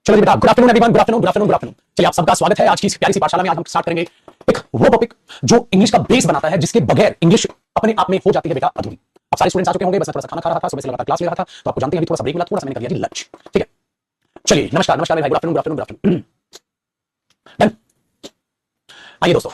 चलो जी बेटा, good afternoon everyone, good afternoon, good afternoon, good afternoon. चलिए आप सबका स्वागत है आज की इस प्यारी सी पाठशाला में। आज हम स्टार्ट करेंगे एक वो टॉपिक जो इंग्लिश का बेस बनाता है, जिसके बगैर इंग्लिश अपने आप में हो जाती है बेटा अधूरी। आप सारे स्टूडेंट्स आ चुके होंगे, बस मैं थोड़ा सा खाना खा रहा था, सुबह से लगातार क्लास ले रहा था, तो आपको जानते हैं अभी थोड़ा सा ब्रेक मिला, थोड़ा सा मैंने कर लिया जी लंच। ठीक है, चलिए नमस्कार नमस्कार भाई, good afternoon, good afternoon, good afternoon. Done. आइए दोस्तों,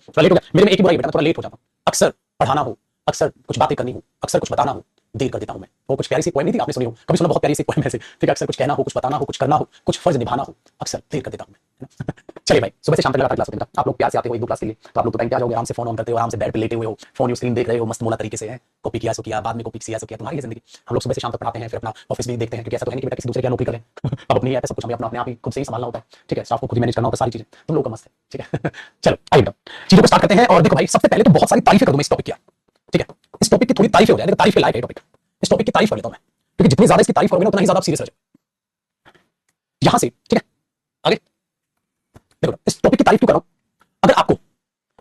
थोड़ा लेट हो गया, मेरे में एक ही बुराई बेटा, थोड़ा लेट हो जाता हूं। अक्सर पढ़ाना हो, अक्सर कुछ बातें करनी हो, अक्सर कुछ बताना हो, देर कर देता हूं मैं। वो कुछ प्यारी सी पोएम नहीं थी, आपने सुनी हो कभी? सुना, बहुत प्यारी सी पोएम है। ठीक है, अक्सर कुछ कहना हो, कुछ बताना हो, कुछ करना हो, कुछ फर्ज निभाना हो, अक्सर देर कर देता हूं मैं। चलिए भाई, सुबह से शाम तक लगातार क्लास होती है। आप लोग प्यार से आते हो एक दो क्लास के लिए, तो आप लोग तो टाइम पे आ जाओगे, आराम से फोन ऑन करते हो, आराम से बेड पे लेटे हुए हो, फोन यू स्क्रीन देख रहे हो, मस्त मोला तरीके से है, कॉपी किया सो किया, बाद में कॉपी किया सो किया, तुम्हारी जिंदगी। हम लोग सुबह से शाम तक पढ़ाते हैं, फिर अपना ऑफिस भी देखते हैं, क्योंकि ऐसा तो है नहीं कि बेटा किसी दूसरे की नौकरी करें। अब अपनी ऐप है, सब कुछ हमें अपना अपने आप ही खुद से ही संभालना होता है। ठीक है, स्टाफ को खुद ही मैनेज करना होता है, सारी चीजें तुम लोग का मस्त है। ठीक है, चलो आइए चीजों को स्टार्ट करते हैं। और देखो भाई, सबसे पहले तो बहुत सारी तारीफें कर दूं मैं इस टॉपिक की। ठीक है, इस टॉपिक की थोड़ी तारीफें हो जाए, तारीफ के लायक है टॉपिक। इस टॉपिक की तारीफ कर लेता हूं मैं, क्योंकि जितनी ज्यादा इसकी तारीफ करोगे ना, उतना ही ज्यादा आप सीरियस रह जाओगे यहां से। ठीक है, आगे देखो, इस टॉपिक की तारीफ क्यों कर रहा हूं? अगर आपको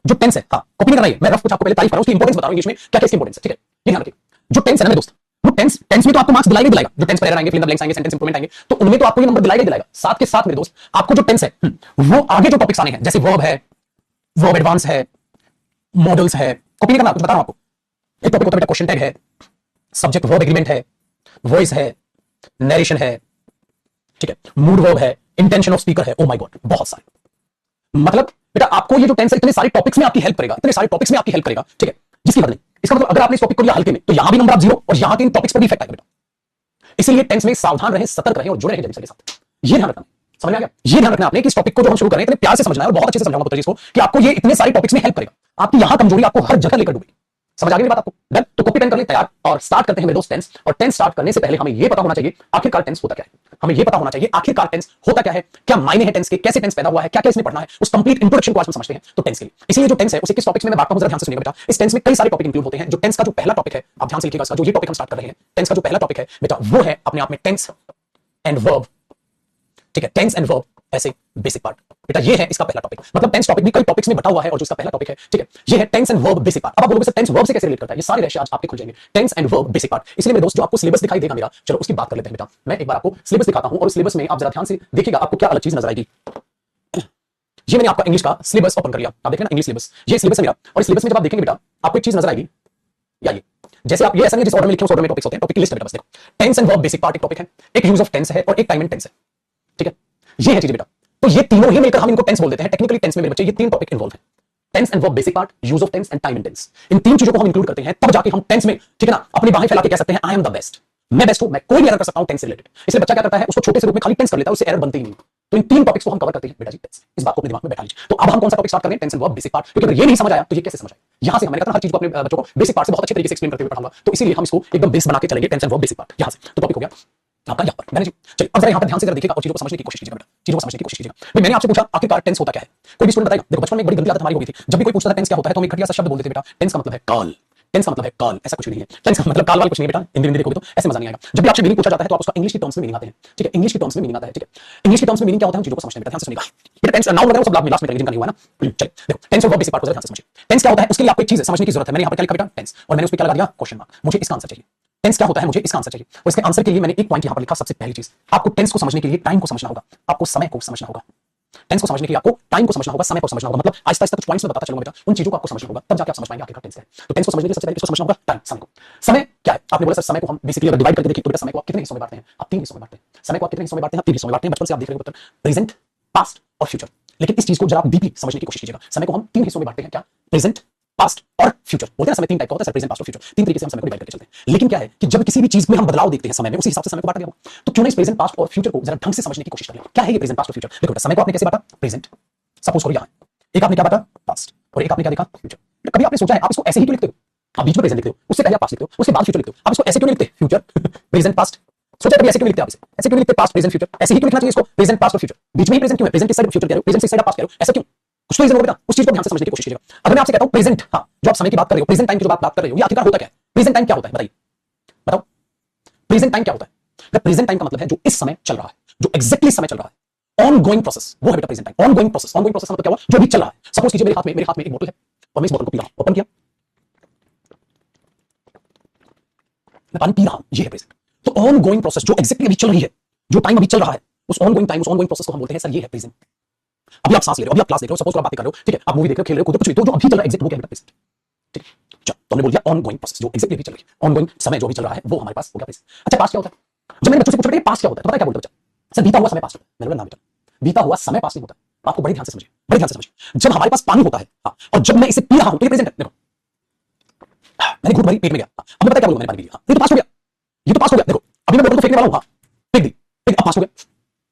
जो टेंस है, हाँ कॉपी नहीं करना है, मैं रफ कुछ आपको पहले तारीफ कर रहा हूं, उसकी इंपॉर्टेंस बता रहा हूं, इंग्लिश में क्या क्या इसकी इंपॉर्टेंस है। ठीक है, ये ध्यान रखिए, जो टेंस है ना मेरे दोस्त, वो टेंस में तो आपको मार्क्स दिलाएगा ही दिलाएगा। जो टेंस पर एरर आएंगे, फिल इन द ब्लैंक्स आएंगे, सेंटेंस इंप्रूवमेंट आएंगे, तो उनमें तो आपको ये नंबर दिलाएगा ही दिलाएगा। साथ के साथ मेरे दोस्त, आपको जो टेंस है वो आगे जो टॉपिक्स आने हैं, जैसे वर्ब है, वर्ब एडवांस है, मॉडल्स है, कॉपी नहीं करना, कुछ बता रहा हूं आपको। एक टॉपिक होता है बेटा क्वेश्चन टैग है, सब्जेक्ट वर्ब एग्रीमेंट है, वॉइस है, नरेशन है, ठीक है, मूड वर्ब है, इंटेंशन ऑफ स्पीकर है। ओ माय गॉड, बहुत सारे। मतलब बेटा आपको ये जो टेंस है इतने सारे टॉपिक्स में आपकी हेल्प करेगा, इतने सारे टॉपिक्स में आपकी हेल्प करेगा। ठीक है, जिसकी हद नहीं। इसका मतलब अगर आपने इस टॉपिक को लिया हल्के में, तो यहां भी नंबर आप जीरो, और यहां के इन टॉपिक्स पर भी इफेक्ट आएगा बेटा। इसलिए टेंस में सावधान रहें, सतर्क रहें और जुड़े रहें जल्दी के साथ। ये ध्यान रखना, समझ में आ गया? ये ध्यान रखना आपने कि इस टॉपिक को जो हम शुरू कर रहे हैं, इतने प्यार से समझना है, और बहुत अच्छे से समझाऊंगा पुत्र जी को कि आपको ये इतने सारे टॉपिक्स में हेल्प करेगा। आपकी यहां कमजोरी आपको हर जगह लेकर डूबेगी। समझ आ गई बात आपको? डन। तो कॉपी पेन कर ले तैयार, और स्टार्ट करते हैं मेरे दोस्त टेंस। और टेंस स्टार्ट करने से पहले हमें यह पता होना चाहिए आखिरकार टेंस होता क्या है। हमें यह पता होना चाहिए आखिरकार टेंस होता क्या है, क्या मायने हैं टेंस के, कैसे टेंस पैदा हुआ है, क्या क्या इसमें पढ़ना है, उस कंप्लीट इंट्रोडक्शन को आज हम समझते हैं। तो टेंस के लिए, इसलिए जो टेंस है उसे किस टॉपिक्स में मैं बात करूं, जरा ध्यान से सुनिएगा बेटा। इस टेंस में कई सारे टॉपिक इंक्लूड होते हैं। जो टेंस का जो पहला टॉपिक है, आप ध्यान से लिखिएगा, जो ये टॉपिक हम स्टार्ट कर रहे हैं, टेंस का जो पहला टॉपिक है बेटा, वो है अपने आप में टेंस एंड वर्ब। ठीक है, टेंस एंड वर्ब ऐसे बेसिक पार्ट बेटा, ये है इसका पहला टॉपिक। मतलब टेंस टॉपिक भी कई टॉपिक्स में बटा हुआ है, और जो इसका पहला टॉपिक है, ठीक है, ये है tense and verb basic part. अब आप बोलोगे सर टेंस वर्ब से कैसे रिलेट करता है? ये सारे रहस्य आज आपके खुल जाएंगे, tense and verb basic part. इसलिए मेरे दोस्त, जो आपको सिलेबस दिखाई देगा मेरा, चलो उसकी बात कर लेते हैं बेटा। मैं एक बार आपको सिलेबस दिखाता हूं, और उस सिलेबस में आप जरा ध्यान से देखिएगा, आपको क्या अलग चीज नजर आएगी। ये मैंने आपका इंग्लिश का सिलेबस ओपन कर लिया, आप देख रहे हैं ना, इंग्लिश सिलेबस, ये सिलेबस है मेरा। और इस सिलेबस में जब आप देखेंगे बेटा, आपको एक चीज नजर आएगी, या ये जैसे आप, ये ऐसा नहीं जिस ऑर्डर में लिखे उस ऑर्डर में टॉपिक्स होते हैं, टॉपिक की लिस्ट है बेटा। बस देखो, tense and verb basic part एक टॉपिक है, एक यूज ऑफ टेंस है, और एक टाइम एंड टेंस है। ठीक है, ये है चीज बेटा। तो ये तीनों ही मिलकर हम इनको टेंस बोल देते हैं। टेक्निकली टेंस में मेरे बच्चे ये तीन टॉपिक इन्वॉल्व है, tense and verb basic part, use of tense and time and tense. इन तीन चीजों को हम इंक्लूड करते हैं, तब जाके हम टेंस में, ठीक है ना, अपनी बाहें फैला के कह सकते हैं आई एम द बेस्ट, मैं बेस्ट हूं, मैं कोई भी एरर कर सकता हूं टेंस से रिलेटेड। इसलिए बच्चा क्या करता है, उसको छोटे से रूप में खाली टेंस कर लेता है, उससे एरर बनती ही नहीं। तो इन तीन टॉपिक्स को हम कवर करते हैं बेटा जी टेंस। इस बात को अपने दिमाग में बैठा लीजिए। तो अब हम कौन सा टॉपिक स्टार्ट कर रहे हैं? Tense and verb basic part. क्योंकि अगर ये नहीं समझ आया तो ये कैसे समझ आए? यहां से मैंने कहा हर चीज को अपने बच्चों को बेसिक पार्ट से बहुत अच्छे तरीके से एक्सप्लेन करते हुए पढ़ाऊंगा, तो इसीलिए हम इसको एकदम बेस बना के चलेंगे, tense and verb basic part. यहां से तो टॉपिक हो गया आपका यहाँ पर। चलिए अब जरा यहाँ पर ध्यान से जरा देखिएगा और चीजों को समझने की कोशिश कीजिएगा बेटा, चीजों को समझने की कोशिश कीजिएगा। भाई मैंने आपसे पूछा आखिरकार टेंस होता क्या है? कोई भी स्टूडेंट बताएगा? देखो बचपन में एक बड़ी गंदी आदत हमारी हो गई थी, जब भी कोई पूछता था टेंस क्या होता है, तो हम एक घटिया सा शब्द बोलते थे बेटा, टेंस का मतलब है काल। टेंस का मतलब है काल, ऐसा कुछ नहीं है। टेंस का मतलब काल वाल कुछ नहीं बेटा, हिंदी देखोगे तो ऐसे मजा नहीं आएगा। जब भी आपसे मीनिंग पूछा जाता है, तो आप उसका इंग्लिश की टर्म्स में मीनिंग आते हैं। ठीक है, इंग्लिश की टर्म्स में मीनिंग आता है। ठीक है, इंग्लिश की टर्म्स में मीनिंग क्या होता है, चीजों को समझते हैं बेटा, ध्यान से सुनिएगा बेटा। टेंस नाउन वगैरह सब लास्ट में करेंगे, जिनका नहीं हुआ ना। चलिए देखो, टेंस और वर्ब बेसिक पार्ट को जरा ध्यान से समझिए। टेंस क्या होता है, उसके लिए आपको एक चीज समझने की जरूरत है। मैंने यहाँ पर क्या लिखा बेटा, टेंस, और मैंने उस पर क्या लगा दिया, क्वेश्चन मार्क। मुझे इसका आंसर चाहिए। टेंस क्या होता है, मुझे इसका आंसर चाहिए। और इसके आंसर के लिए मैंने एक पॉइंट यहाँ पर लिखा, सबसे पहली चीज, आपको टेंस को समझने के लिए टाइम को समझना होगा, आपको समय को समझना होगा। टेंस को समझने के लिए आपको टाइम को समझना होगा, समय को समझना होगा। मतलब आहिस्ता आहिस्ता कुछ पॉइंट्स में बताता चलूंगा बेटा, उन चीजों को आपको समझना होगा, तब जाके आप समझ पाएंगे आखिरकार टेंस क्या है। तो टेंस को समझने के लिए सबसे पहले किसको समझना होगा, टाइम, समय को। समय क्या है? आपने बोला सर समय को हम बेसिकली अगर डिवाइड करके देखें तो बेटा समय को आप कितने हिस्सों में बांटते हैं? आप तीन हिस्सों में बांटते हैं। समय को आप कितने हिस्सों में बांटते हैं? आप तीन हिस्सों में बांटते हैं। बचपन से आप देख रहे हो, प्रेजेंट, पास्ट और फ्यूचर। लेकिन इस चीज को जरा आप डीपली समझने की कोशिश कीजिएगा। समय को हम तीन हिस्सों में बांटते हैं, क्या? प्रेजेंट, पास्ट और फ्यूचर। बोलते हैं समय तीन टाइप का होता है सर, प्रेजेंट, पास्ट और फ्यूचर। तीन तरीके से हम समय को डिवाइड करके चलते हैं। लेकिन क्या है कि जब किसी भी चीज में हम बदलाव देखते हैं समय में, उसी हिसाब से समय को बांटा गया हो। तो क्यों ना इस प्रेजेंट, पास्ट और फ्यूचर को जरा ढंग से समझने की कोशिश करें। क्या है ये प्रेजेंट, पास्ट और फ्यूचर? देखो समय को आपने कैसे बांटा, प्रेजेंट, सपोज करो यहाँ एक आपने क्या बांटा, पास्ट, और एक आपने क्या देखा, फ्यूचर। कभी आपने सोचा है आप इसको ऐसे ही क्यों लिखते हो? आप बीच में प्रेजेंट लिखते हो, उससे पहले आप पास्ट लिखते हो, उसके बाद फ्यूचर लिखते हो। आप इसको ऐसे क्यों लिखते हैं, फ्यूचर प्रेजेंट पास्ट? सोचा कभी ऐसे क्यों लिखते हैं आप? इसे ऐसे क्यों लिखते हैं, पास्ट प्रेजेंट फ्यूचर? ऐसे ही क्यों लिखना चाहिए इसको, प्रेजेंट पास्ट और फ्यूचर? बीच में ही प्रेजेंट क्यों है? प्रेजेंट की साइड फ्यूचर कह रहे हो, प्रेजेंट की साइड पास्ट कह रहे हो, ऐसा क्यों? कुछ तो रीजन होगा बेटा, उस चीज को ध्यान से समझने की कोशिश कीजिएगा। अगर मैं आपसे कहता हूं प्रेजेंट, हां जो आप समय की बात कर रहे हो, प्रेजेंट टाइम की जो बात कर रहे हो, ये आखिरकार होता क्या है? प्रेजेंट टाइम क्या होता है बताइए, बताओ प्रेजेंट टाइम क्या होता है? प्रेजेंट टाइम का मतलब है जो इस समय चल रहा है, जो एग्जैक्टली समय चल रहा है, ऑन गोइंग प्रोसेस, वो है बेटा present time. On going process, on going process मतलब क्या हुआ, जो भी चल रहा है। सपोज कीजिए मेरे हाथ में एक बोतल है, और मैं इस बोतल को पी रहा हूं, ओपन किया, मैं पानी पी रहा हूं, ये है प्रेजेंट। तो ऑन गोइंग प्रोसेस जो एग्जैक्टली अभी चल रही है, जो टाइम अभी चल रहा है, उस ऑन गोइंग टाइम, उस ऑन गोइंग प्रोसेस को हम बोलते हैं सर ये है प्रेजेंट। अभी आप सांस ले रहे हो, अभी आप क्लास देख रहे हो, सपोज आप बातें कर रहे हो, ठीक है, आप मूवी देख रहे हो, खेल रहे हो, कुछ भी, तो जो अभी चल रहा है एग्जैक्ट वो क्या है प्रेजेंट। ठीक है, चलो तो हमने बोल दिया ऑन गोइंग प्रोसेस जो एग्जैक्टली अभी चल रही है, ऑन गोइंग समय जो भी चल रहा है वो हमारे पास हो गया प्रेजेंट। अच्छा पास्ट क्या होता है? जब मैंने बच्चों से पूछा पास्ट क्या होता है तो पता है क्या बोलते बच्चा? सर बीता हुआ समय पास्ट होता है। मैंने बोला ना बेटा, बीता हुआ समय पास्ट नहीं होता। आपको बड़े ध्यान से समझिए, बड़े ध्यान से समझिए। जब हमारे पास पानी होता है और जब मैं इसे पी रहा हूं तो ये प्रेजेंट है। देखो मैंने घूट भरी, पेट में गया, अब पता क्या बोलूं, मैंने पानी पी लिया, ये तो पास्ट हो गया, ये तो पास्ट हो गया। देखो अभी मैं बोलूं तो फेंकने वाला हूं, फेंक दी, अब पास्ट हो गया।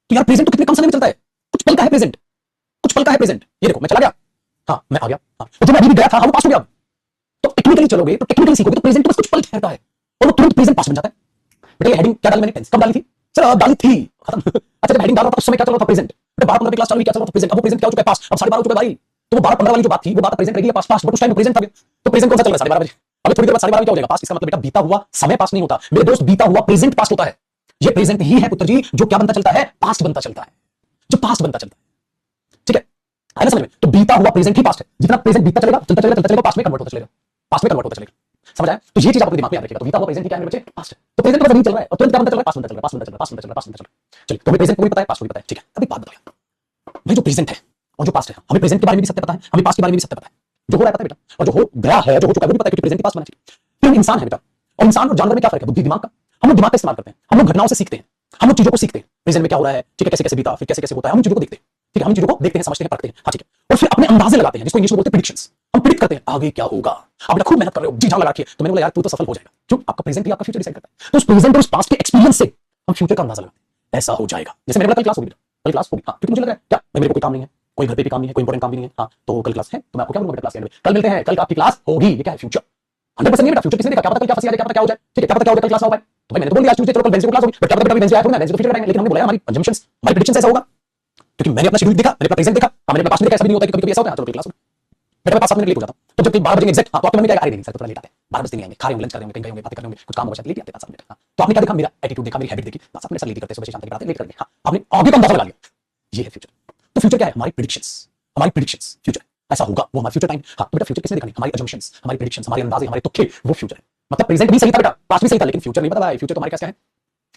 तो यार प्रेजेंट तो कितने कम समय में चलता है, कुछ पल का है प्रेजेंट, कुछ पल का है प्रेजेंट। ये देखो मैं चला गया, हाँ मैं आ गया, हाँ तो जो मैं अभी भी गया था वो पास्ट हो गया। तो टेक्निकली चलोगे तो टेक्निकली सीखोगे तो प्रेजेंट बस कुछ पल ठहरता है और वो तुरंत प्रेजेंट पास्ट बन जाता है। बेटा ये हेडिंग क्या डाली मैंने, टेंस कब डाली थी सर? अब डाली थी, खत्म। अच्छा जब हेडिंग डाल रहा था उस समय क्या चल रहा था, प्रेजेंट। बेटा 12-15 क्लास चल रही, क्या चल रहा था, प्रेजेंट। अब वो प्रेजेंट क्या हो चुका है, पास्ट। अब 12:30 हो चुका है भाई, तो वो 12-15 वाली जो बात थी वो बात प्रेजेंट रहेगी, पास्ट पास्ट, बट उस टाइम प्रेजेंट था। तो प्रेजेंट कौन सा चल रहा है 12:30 बजे, अभी थोड़ी देर बाद 12:30 क्या हो जाएगा, पास्ट। इसका मतलब बेटा बीता हुआ समय पास्ट नहीं होता मेरे दोस्त, बीता हुआ प्रेजेंट पास्ट होता है। ये प्रेजेंट ही है पुत्र जी जो क्या बनता चलता है, पास्ट बनता चलता है, जो पास्ट बनता चलता है। ठीक है, आया ना समझ में? तो बीता हुआ प्रेजेंट ही पास्ट है, जितना प्रेजेंट बीता चलेगा, चलता चलेगा, चलता चलेगा, पास्ट में कन्वर्ट होता चलेगा, पास्ट में कन्वर्ट होता चलेगा। समझ आया? तो ये चीज आपको दिमाग में याद रखिएगा। तो बीता हुआ प्रेजेंट क्या है मेरे बच्चे, पास्ट है। तो प्रेजेंट बस नहीं चल रहा है और तुरंत क्या बनता चल रहा है, पास्ट बनता चल रहा है, पास्ट बनता चल रहा है, पास्ट बनता चल रहा है, पास्ट बनता चल रहा है। चलिए तो हमें प्रेजेंट को भी पता है, पास्ट को भी पता है, ठीक है। अब एक बात बताइए भाई, जो प्रेजेंट है और जो पास्ट है, हमें प्रेजेंट के बारे में भी सत्य पता है, हमें पास्ट के बारे में भी सत्य पता है। जो हो रहा है पता है बेटा, और जो हो गया है, जो हो चुका है वो भी पता है, क्योंकि प्रेजेंट के पास होना चाहिए। फिर हम इंसान है बेटा, और इंसान और जानवर में क्या फर्क है, बुद्धि दिमाग का। हम लोग दिमाग का इस्तेमाल करते हैं, हम लोग घटनाओं से सीखते हैं, हम लोग चीजों को सीखते हैं, प्रेजेंट में क्या हो रहा है, ठीक है, कैसे कैसे बीता, फिर कैसे कैसे होता है, हम चीजों को देखते हैं। ठीक है, हम चीजों को देखते हैं, समझते हैं, परखते हैं, हाँ ठीक है, और फिर अपने अंदाजे लगाते हैं, जिसको इंग्लिश में बोलते हैं प्रेडिक्शंस। हम प्रिडिक्ट करते हैं आगे क्या होगा। आप बेटा खूब मेहनत कर रहे हो, जी जान लगा रखिए, तो मैंने बोला यार तू तो सफल हो जाएगा, क्यों? आपका प्रेजेंट ही आपका फ्यूचर डिसाइड करता है। तो उस प्रेजेंट और उस पास्ट के एक्सपीरियंस से हम फ्यूचर का अंदाजा लगाते हैं, ऐसा हो जाएगा। जैसे मैंने बोला कल क्लास होगी, कल क्लास होगी, हाँ, क्योंकि मुझे लग रहा है क्या मेरे को कोई काम नहीं है, कोई घर पे भी काम नहीं है, कोई इंपॉर्टेंट काम भी नहीं है, हाँ तो कल क्लास है, तो मैं आपको क्या बोलूंगा बेटा, क्लास के एंड में कल मिलते हैं, कल आपकी क्लास होगी। ये क्या है, फ्यूचर 100% नहीं बेटा, फ्यूचर किसने देखा, क्या पता कल क्या फंसी आ जाए, क्या पता क्या हो जाए, ठीक है, क्या पता क्या हो जाए कल क्लास ना हो पाए। तो भाई मैंने तो बोल दिया आज ट्यूसडे चलो कल वेडनेसडे को क्लास होगी, बट क्या पता बेटा वेडनेसडे आया थोड़ी ना, वेडनेसडे तो फ्यूचर टाइम है। लेकिन हमने बोला हमारी अजम्पशंस, हमारी प्रेडिक्शंस ऐसा होगा, क्योंकि मैंने अपना शेड्यूल देखा, मैंने अपना प्रेजेंट देखा, मैंने अपना पास्ट में देखा। ऐसा भी नहीं होता कि कभी-कभी ऐसा होता है चलो क्लास में बेटा मैं 5 मिनट लेट हो जाता हूं, तो जब 12 बजे एग्जैक्ट, हाँ तो आपके मन में क्या है, अरे नहीं सर थोड़ा लेट आते हैं, 12 बजे नहीं आएंगे, खा रहे होंगे, लंच कर रहे होंगे, कहीं गए होंगे, बातें कर रहे होंगे, कुछ काम होगा शायद, लेट आते 5 मिनट। हाँ तो आपने क्या देखा, मेरा एटीट्यूड देखा, मेरी हैबिट देखी, 5 मिनट से लेट करते, सुबह से शाम तक पढ़ाते, लेट कर दिया। हाँ आपने आगे का अंदाजा लगा लिया, ये है फ्यूचर। तो फ्यूचर क्या है, हमारी प्रेडिक्शंस, हमारी प्रेडिक्शंस फ्यूचर ऐसा होगा, वो हमारा फ्यूचर टाइम। हाँ तो बेटा फ्यूचर किसने देखा नहीं, हमारी अजम्पशंस, हमारी प्रेडिक्शंस, हमारे अंदाजे, हमारे तुक्के, वो फ्यूचर है। मतलब प्रेजेंट भी सही था बेटा, पास्ट भी सही था, लेकिन फ्यूचर नहीं पता भाई। फ्यूचर तो हमारे क्या है,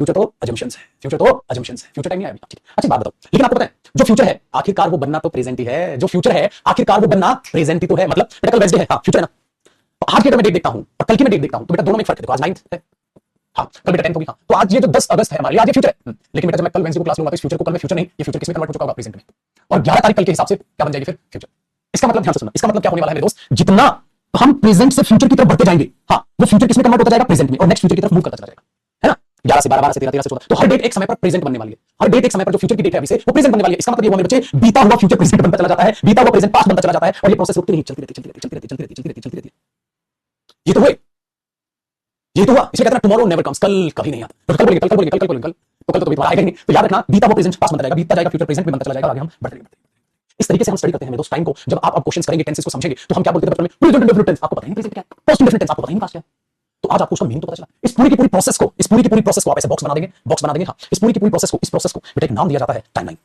फ्यूचर तो अजम्पशंस है, फ्यूचर तो अजम्पशंस है, फ्यूचर टाइम नहीं आया अभी। अच्छा बात बताओ, लेकिन आपको पता है जो फ्यूचर है आखिरकार वो बनना तो प्रेजेंट ही है, जो फ्यूचर है आखिरकार वो बनना प्रेजेंट ही तो है। मतलब बेटा कल वेडनेसडे है, हाँ फ्यूचर है ना, तो आज की अगर मैं डेट देखता हूं और कल की मैं डेट देखता हूं तो बेटा दोनों में फर्क है। देखो आज 9th है, हाँ कल बेटा 10th होगी, हाँ तो आज ये जो 10 अगस्त है हमारे लिए, आज ये फ्यूचर है। लेकिन बेटा जब मैं कल वेडनेसडे को क्लास लूंगा तो इस फ्यूचर को कल में फ्यूचर नहीं, ये फ्यूचर किसमें कन्वर्ट हो चुका होगा, प्रेजेंट में। और 11 तारीख कल के हिसाब से क्या बन जाएगी फिर, फ्यूचर। इसका मतलब ध्यान से सुनना, इसका मतलब क्या होने वाला है मेरे दोस्त, जितना हम प्रेजेंट से फ्यूचर की तरफ बढ़ते जाएंगे, हाँ वो फ्यूचर किसमें कन्वर्ट होता जाएगा, प्रेजेंट में, और नेक्स्ट फ्यूचर की तरफ मूव करता चला जाएगा, है ना। 11 से 12, 12 से 13, 13 से 14, तो हर डेट एक समय पर प्रेजेंट बनने वाली है, हर डेट एक समय पर जो फ्यूचर की डेट है अभी से वो प्रेजेंट बनने वाली है। इसका मतलब ये हुआ मेरे बच्चे, बीता हुआ फ्यूचर प्रेजेंट बनता चला जाता है, बीता हुआ प्रेजेंट पास्ट बनता चला जाता है, और ये प्रोसेस रुकती नहीं, चलती रहती, चलती रहती, चलती रहती, चलती रहती, चलती रहती, चलती रहती। ये तो हुए, ये तो हुआ, इसलिए कहते हैं टुमारो नेवर कम्स, कल कभी नहीं आता। तो कल बोलेंगे, कल बोलेंगे, कल बोलेंगे, कल तो कल तो कभी आएगा ही नहीं। तो याद रखना, बीता हुआ प्रेजेंट पास्ट बनता जाएगा, बीता जाएगा फ्यूचर प्रेजेंट में बनता चला जाएगा, आगे हम बढ़ते रहेंगे। इस तरीके से हम स्टडी करते हैं मेरे दोस्त टाइम को। जब आप क्वेश्चंस करेंगे, टेंसेस को समझेंगे, तो हम क्या बोलते थे बचपन में, प्रेजेंट इंडेफिनिट टेंस आपको पता नहीं, प्रेजेंट क्या है, पास्ट इंडेफिनिट टेंस आपको पता नहीं, पास्ट क्या है। तो आज आपको उसका मीनिंग तो पता चला। इस पूरी की पूरी प्रोसेस को, इस पूरी की पूरी प्रोसेस को आप ऐसे बॉक्स बना देंगे, बॉक्स बना देंगे, हाँ इस पूरी की पूरी प्रोसेस को, इस प्रोसेस को बेटा एक नाम दिया जाता है टाइमलाइन।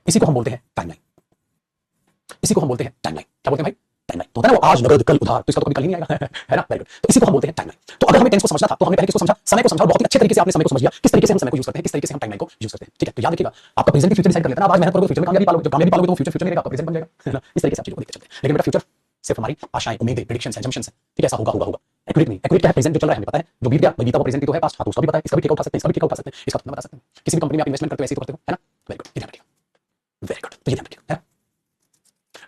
इसी को हम बोलते हैं टाइमलाइन, इसी को हम बोलते हैं टाइमलाइन। क्या बोलते हैं भाई, टाइमलाइन। तो होता है ना वो आज नगद कल उधार, तो इसका तो कभी कल ही नहीं आएगा, है ना, वेरी गुड। तो इसी को हम बोलते हैं टाइमलाइन। तो अगर हमें टेंस को समझना था तो हमने पहले किसको समझा, समय को समझा, बहुत ही अच्छे तरीके से आपने समय को समझ लिया, किस तरीके से हम समय को यूज करते हैं, किस तरीके से हम टाइमलाइन को यूज करते हैं, ठीक है। तो याद रखिएगा, आपका प्रेजेंट भी फ्यूचर डिसाइड कर लेता है ना। आज मेहनत करोगे फ्यूचर में कामयाबी पालोगे, जब कामयाबी पालोगे तो फ्यूचर फ्यूचर नहीं रहेगा, आपका प्रेजेंट बन जाएगा, है ना। इस तरीके से आप चीजों को देखते चलते हैं। लेकिन बेटा फ्यूचर सिर्फ हमारी आशाएं, उम्मीदें, प्रेडिक्शंस, एजम्पशंस है, ठीक है, ऐसा होगा होगा होगा, एक्यूरेट नहीं। एक्यूरेट क्या है, प्रेजेंट जो चल रहा है हमें पता है, जो बीत गया बीता वो प्रेजेंट ही तो है, पास्ट हाँ तो उसका भी पता है, इसका भी ठेका उठा सकते हैं, इसका भी ठेका उठा सकते हैं, इसका कितना बता सकते हैं। किसी भी कंपनी में आप इन्वेस्टमेंट करते हो ऐसे ही तो करते हो, है ना, वेरी गुड, ये ध्यान रखिएगा, वेरी गुड, तो ये ध्यान रखिएगा, है ना।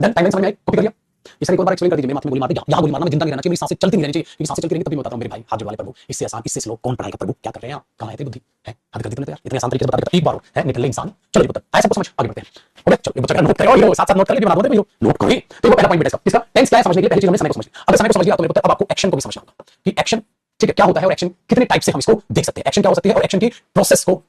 डन, टाइमलाइन समझ में आई, कॉपी कर लिया। इस एक बार एक्सप्लेन कर दीजिए, मेरे माथे में गोली मार दे, यहाँ गोली मारना, मैं जिंदा नहीं रहना चाहिए, मेरी सांसें चलती नहीं रहनी चाहिए, क्योंकि सांसें चलती रहेंगी तभी मैं बताता हूँ मेरे भाई हाथ जोड़वाले प्रभु, इससे आसान, इससे स्लो कौन पढ़ाएगा प्रभु, क्या कर रहे हैं आप, कहाँ आए थे बुद्धि है, हद कर दी तुमने तो यार, इतने आसान तरीके से बता देता, एक बार है निकल ले इंसान। चलो ये पुत्र ऐसा समझ, आगे बढ़ते हैं। ओके चलो बच्चा नोट करो, ये साथ साथ नोट कर लीजिए, बना दो नोट करें। तो वो पहला पॉइंट बेटा इसका टेंस क्या है समझने के लिए पहली चीज हमने समय को समझ लिया। अगर समय को समझ लिया तो मेरे पुत्र अब आपको एक्शन को भी समझना होगा कि एक्शन, ठीक है, क्या होता है और एक्शन कितने टाइप से हम इसको देख सकते हैं, एक्शन क्या हो सकती है और एक्शन की प्रोसेस को,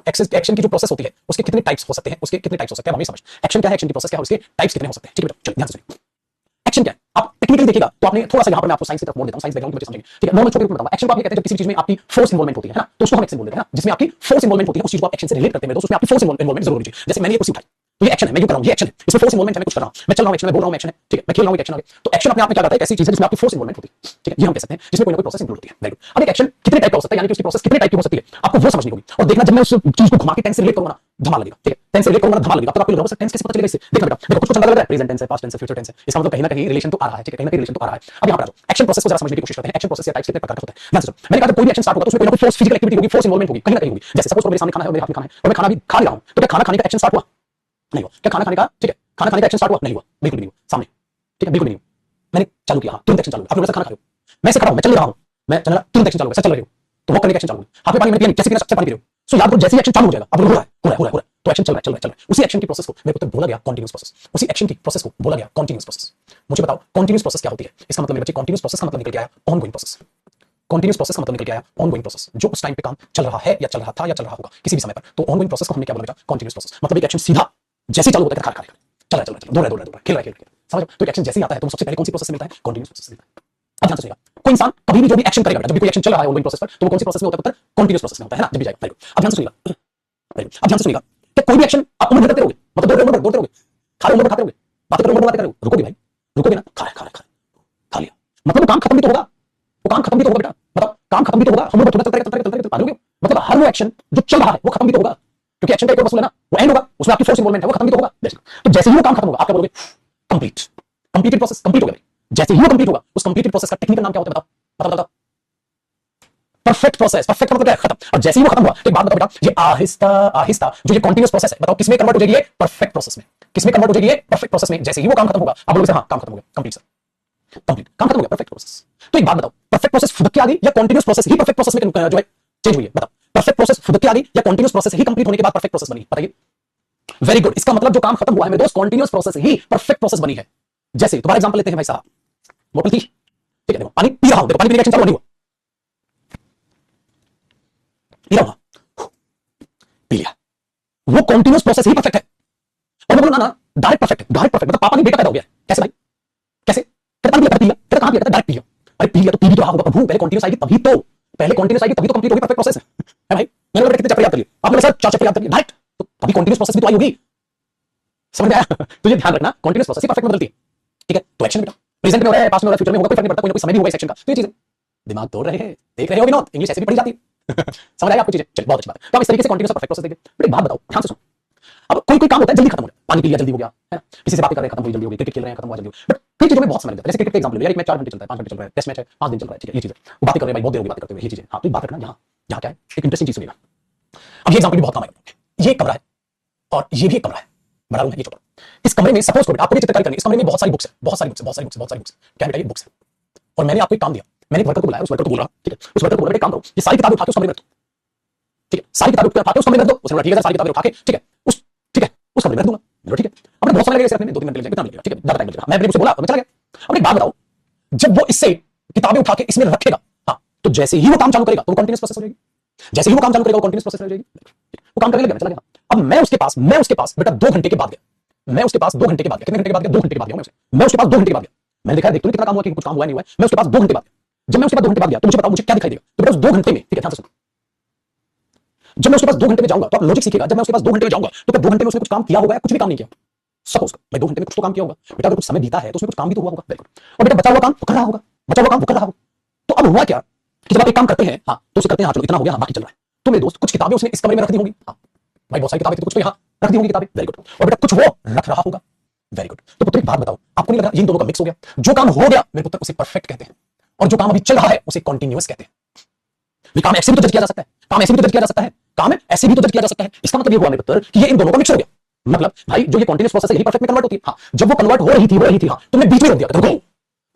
एक्शन की जो प्रोसेस होती है उसके कितने टाइप्स हो सकते हैं, उसके कितने टाइप्स हो सकते हैं, हमें समझ एक्शन क्या है, एक्शन की प्रोसेस क्या है, उसके टाइप्स कितने हो सकते हैं, ठीक है बेटा। चलिए ध्यान से सुनिए, एक्शन क्या है आप टेक्निकली देखिएगा तो आपने थोड़ा सा यहाँ पर मैं आपको साइंस की तरफ मोड़ देता हूँ, साइंस बैकग्राउंड की वजह से समझेंगे, ठीक है। नॉर्मल छोटे रूप में बताऊंगा। एक्शन को आप ये कहते हैं जब किसी चीज में आपकी फोर्स इन्वॉल्वमेंट होती है ना, तो उसको हम एक्शन बोल देते हैं ना, जिसमें आपकी फोर्स इन्वॉल्वमेंट होती है उस चीज को आप एक्शन से रिलेट करते हैं, तो उसमें आपकी फोर्स इन्वॉल्वमेंट जरूर होनी चाहिए। जैसे मैंने ये कुर्सी उठाई, तो ये एक्शन है, मैं यूं कर रहा हूं, ये एक्शन है, इसमें फोर्स इन्वॉल्वमेंट है, मैं कुछ कर रहा हूं, मैं चल रहा हूं, एक्शन है, मैं बोल रहा हूं, एक्शन है, ठीक है, मैं खेल रहा हूं, एक्शन है। तो एक्शन अपने आप में क्या करता है, एक ऐसी चीज है जिसमें आपकी फोर्स इन्वॉल्वमेंट होती है, ठीक है, ये हम कह सकते हैं, जिसमें कोई ना कोई प्रोसेस इंक्लूड होती है। Very good. अब एक एक्शन कितने टाइप का हो सकता है, यानी कि उसकी प्रोसेस कितने टाइप की हो सकती है, आपको वो समझनी होगी और देखना, जब मैं उस चीज को घुमा के टेंस से रिलेट करूंगा ना, धमाल लगेगा, ठीक है, टेंस से रिलेट करूंगा ना, धमाल लगेगा। तो आपको लग रहा है टेंस कैसे पता चलेगा इससे, देखना बेटा, देखो कुछ अंदाजा लग रहा है, प्रेजेंट टेंस है, पास्ट टेंस है, फ्यूचर टेंस है, इसका मतलब कहीं ना कहीं रिलेशन तो आ रहा है, ठीक है, कहीं ना कहीं रिलेशन तो आ रहा है। अब यहां पर आ जाओ, एक्शन प्रोसेस को जरा समझने की कोशिश करते हैं। एक्शन प्रोसेस या टाइप्स कितने प्रकार का होता है, ध्यान से सुनो। मैंने कहा जब कोई भी एक्शन स्टार्ट होगा तो उसमें कोई ना कोई फोर्स, फिजिकल एक्टिविटी होगी, फोर्स इन्वॉल्वमेंट होगी, कहीं ना कहीं होगी। जैसे सपोज करो मेरे सामने खाना है और मेरे हाथ में खाना है और मैं खाना भी खा रहा हूं, तो क्या खाना खाने का एक्शन स्टार्ट हुआ? नहीं हुआ। क्या खाना खाने का, ठीक है, खाना खाने का एक्शन स्टार्ट हुआ? नहीं हुआ, बिल्कुल भी नहीं हुआ। सामने, ठीक है, बिल्कुल भी नहीं हुआ। मैंने चालू किया, हाँ, तुरंत एक्शन चालू। आप लोग ऐसा खाना खा रहे हो, मैं से खा रहा हूं, मैं चल रहा हूं, मैं चल रहा, तुरंत एक्शन चालू है, चल रहे हो, तो वॉक करने का एक्शन चालू है। हाथ में पानी मैंने पिया नहीं, जैसे पिया सबसे पानी पी रहे हो, सो याद करो जैसे ही एक्शन चालू हो जाएगा, अब हो रहा है, हो रहा है, हो रहा है, हो रहा है, तो एक्शन चल रहा है, चल रहा है, चल रहा है। उसी एक्शन की प्रोसेस को मेरे को तो बोला गया कॉन्टिन्यूस प्रोसेस, उसी एक्शन की प्रोसेस को बोला गया कॉन्टिन्यूस प्रोसेस। मुझे बताओ कॉन्टिन्यूस प्रोसेस क्या होती है? इसका मतलब मेरे बच्चे, कॉन्टिन्यूस प्रोसेस का मतलब निकल के आया ऑनगोइंग प्रोसेस। कॉन्टिन्यूस प्रोसेस का मतलब निकल के आया ऑनगोइंग प्रोसेस, जो उस टाइम पे काम चल रहा है या चल रहा था या चल रहा होगा किसी भी समय पर, तो ऑनगोइंग प्रोसेस को हमने क्या बोला बेटा? Continuous process. मतलब एक एक्शन सीधा जैसे चालू होता है, खा खा चल रहा है, चल रहा है, दौड़ रहा है, दौड़ रहा है, खेल रहा है, खेल रहा है, समझ? तो एक्शन जैसे ही आता है तो सबसे पहले कौन सी प्रोसेस से मिलता है? कॉन्टिन्यूस प्रोसेस से मिलता है। अब ध्यान से सुनिएगा, कोई इंसान कभी भी जो भी एक्शन करेगा, जब भी कोई एक्शन चल रहा है ऑनगोइंग प्रोसेस पर, तो वो कौन सी प्रोसेस में होता है पुत्र? कॉन्टिन्यूस प्रोसेस में होता है ना, जब भी जाएगा। Very good. अब ध्यान से सुनिएगा, वेरी गुड। अब ध्यान से सुनिएगा कि कोई भी एक्शन आप उम्र करते रहोगे, मतलब दौड़ते रहोगे, खा रहे हो, खाते रहोगे, बातें करो, बातें करो, रुकोगे भाई, रुकोगे ना, खा रहे, खा लिया, मतलब वो काम खत्म भी तो होगा, वो काम खत्म भी तो होगा बेटा, मतलब काम खत्म भी तो होगा, हम लोग थोड़ा चलता रहेगा, चलता रहेगा, चलता रहेगा, मतलब हर वो एक्शन जो चल रहा है वो खत्म भी तो होगा, क्योंकि एक्शन का एक और मसला है ना, वो एंड होगा, उसमें आपकी फोर्स इन्वॉल्वमेंट है, वो खत्म भी तो होगा। तो जैसे ही वो काम खत्म होगा, आप क्या बोलोगे? कंप्लीट, कंप्लीटेड प्रोसेस, कंप्लीट हो गया भाई। जैसे ही वो कंप्लीट होगा, उस कंप्लीटेड प्रोसेस का टेक्निकल नाम क्या होता है? बताओ, बताओ, बताओ। परफेक्ट प्रोसेस, परफेक्ट मतलब क्या है? खत्म। और जैसे ही वो खत्म हुआ, तो एक बात बताओ बेटा, ये आहिस्ता आहिस्ता जो ये कंटीन्यूअस प्रोसेस है, बताओ किसमें कन्वर्ट हो जाएगी? ये परफेक्ट प्रोसेस में। किसमें कन्वर्ट हो जाएगी? ये परफेक्ट प्रोसेस में। जैसे ही वो काम खत्म होगा, आप बोलोगे हाँ, काम खत्म हो गया, कंप्लीट सर, कंप्लीट, काम खत्म हो गया, परफेक्ट प्रोसेस। तो एक बात बताओ, परफेक्ट प्रोसेस खुद के आ गई या कंटीन्यूअस प्रोसेस ही परफेक्ट प्रोसेस में जो है चेंज हुई है? बताओ, परफेक्ट प्रोसेस खुद के आ गई या कंटीन्यूअस प्रोसेस ही कंप्लीट होने के बाद परफेक्ट प्रोसेस बनी? बताइए। Very good. इसका मतलब जो काम खत्म हुआ है मेरे दोस्त, कंटीन्यूअस प्रोसेस ही परफेक्ट प्रोसेस बनी है। जैसे तुम्हारा एग्जांपल लेते हैं भाई साहब, बोतल थी, ठीक है, देखो पानी पी रहा हूं, देखो पानी पीने का एक्शन चालू नहीं हुआ, पी रहा हूं, पी लिया, वो कंटीन्यूअस प्रोसेस ही परफेक्ट है। और मैं बोलूं ना डायरेक्ट परफेक्ट, डायरेक्ट परफेक्ट, मतलब पापा नहीं बेटा पैदा हो गया। कैसे भाई, कैसे? कहता पानी पी लिया, कहता कहां पिया? डायरेक्ट पी लिया। अरे पी लिया तो पी भी तो रहा होगा प्रभु, पहले कंटीन्यूअस आएगी तभी तो, पहले कंटीन्यूअस आएगी तभी तो कंप्लीट होगी परफेक्ट प्रोसेस है भाई। मैंने बोला कितने चैप्टर याद कर लिए आपने? सर 4 चैप्टर याद कर लिए डायरेक्ट, तो अभी कंटीन्यूअस प्रोसेस भी तो आई होगी, समझ में आया? तो ये ध्यान रखना, कंटीन्यूअस प्रोसेस ही परफेक्ट में बदलती है, ठीक है? तो एक्शन बेटा प्रेजेंट में हो रहा है, पास्ट में हो रहा है, फ्यूचर में होगा, कोई फर्क नहीं पड़ता, कोई ना कोई समय भी होगा इस एक्शन का। तो ये चीजें दिमाग तोड़ रहे हैं, देख रहे हो विनोद, इंग्लिश ऐसे भी पढ़ी जाती है। समझ आया आपको चीजें? चलिए बहुत अच्छी बात है। तो आप इस तरीके से कंटीन्यूअस परफेक्ट प्रोसेस देखिए। बट एक बात बताओ, ध्यान से सुनो, अब कोई कोई काम होता है जल्दी खत्म हो जाए, पानी पी लिया जल्दी हो गया, है ना, किसी से बातें कर रहे हैं खत्म हुई जल्दी हो गई, क्रिकेट खेल रहे हैं खत्म हुआ जल्दी हो गई, बट कई चीजों में बहुत समय लगता है। जैसे क्रिकेट का एग्जांपल ले, यार एक मैच 4 घंटे चलता है, 5 घंटे चल रहा है, टेस्ट मैच है 5 दिन चल रहा है, ठीक है, ये चीज है, वो बातें कर रहे हैं भाई, बहुत देर होगी बातें करते हुए, ये चीज है। हाँ, तो बात रखना, यहाँ यहाँ क्या है, एक इंटरेस्टिंग चीज सुनिएगा। अब ये एग्जांपल भी बहुत काम आएगा। ये एक कमरा है और ये भी एक कमरा है, बड़ा रूम है, ये छोटा। इस कमरे में सपोज करो आपको ये चित्रकारी करनी, इस कमरे में बहुत सारी बुक्स है, बहुत सारी बुक्स है, बहुत सारी बुक्स है, बहुत सारी बुक्स है, क्या बेटा? ये बुक्स है। और मैंने आपको एक काम दिया, मैंने एक वर्कर को बुलाया, उस वर्कर को बोल रहा, ठीक है, उस वर्कर को बोला बेटा काम करो, ये सारी किताबें उठा के उस कमरे में रख दो, ठीक है, सारी किताबें उठा के उस कमरे में रख दो। उसने बोला ठीक है, सारी किताबें उठा के, ठीक है, उस, ठीक है, उस कमरे में रख दूंगा। बोला ठीक है, अब बहुत समय लगेगा इसे रखने में, 2-3 घंटे लग जाएंगे, कितना लगेगा, ठीक है, ज्यादा टाइम लगेगा। मैं उसे बोला और मैं चला गया। अब एक बात बताओ, जब वो इससे किताबें उठा के इसमें रखेगा, हाँ, तो जैसे ही वो काम चालू करेगा तो वो कंटीन्यूअस प्रोसेस हो जाएगी, जैसे ही वो काम चालू करेगा वो कंटीन्यूअस प्रोसेस हो जाएगी, वो काम करने लगा, मैं चला गया। अब मैं उसके पास बेटा 2 घंटे के बाद गया, मैं उसके पास 2 घंटे के बाद गया, कितने घंटे के बाद गया? 2 घंटे के बाद गया मैं उसके पास 2 घंटे के बाद गया। मैंने देखा देख तूने कितना काम हुआ कि कुछ काम हुआ नहीं हुआ है, मैं उसके पास 2 घंटे बाद गया। जब मैं उसके पास 2 घंटे बाद गया तो मुझे बताओ मुझे क्या दिखाई देगा? तो बेटा उस 2 घंटे में, ठीक है, ध्यान से सुनो, जब मैं उसके पास 2 घंटे में जाऊंगा तो आप लॉजिक सीखिएगा, जब मैं उसके पास 2 घंटे में जाऊंगा तो क्या 2 घंटे में उसने कुछ काम किया होगा या कुछ भी काम नहीं किया? सपोज भाई 2 घंटे में कुछ तो काम किया होगा बेटा, अगर कुछ समय बीता है तो उसमें कुछ काम भी तो हुआ होगा। Very good. और बेटा बचा हुआ काम वो कर रहा होगा, बचा हुआ काम वो कर रहा होगा। तो अब हुआ क्या कि जब आप एक काम करते हैं, हाँ, तो उसे करते हैं, हाँ चलो इतना हो गया, हाँ बाकी चल रहा है, तो मेरे दोस्त कुछ किताबें उसने इस कमरे में रख दी होंगी, हाँ भाई बहुत सारी किताबें थी, कुछ तो यहाँ रख दी होंगी किताबें। Very good. और बेटा कुछ वो रख रहा होगा। Very good. तो पुत्र एक बात बताओ, आपको नहीं लग रहा इन दोनों का मिक्स हो गया? जो काम हो गया मेरे पुत्र उसे परफेक्ट कहते हैं, और जो काम अभी चल रहा है उसे कॉन्टिन्यूअस कहते हैं। काम ऐसे भी तो जज किया जा सकता है, काम ऐसे भी तो जज किया जा सकता है, काम ऐसे भी तो जज किया जा सकता है। इसका मतलब ये हुआ मेरे पुत्र कि ये इन दोनों का मिक्स हो गया। मतलब भाई जो ये कॉन्टिन्यूअस प्रोसेस है यही परफेक्ट में कन्वर्ट होती है। हाँ, जब वो कन्वर्ट हो रही थी, हाँ, तुमने बीच में रोक दिया, रुको,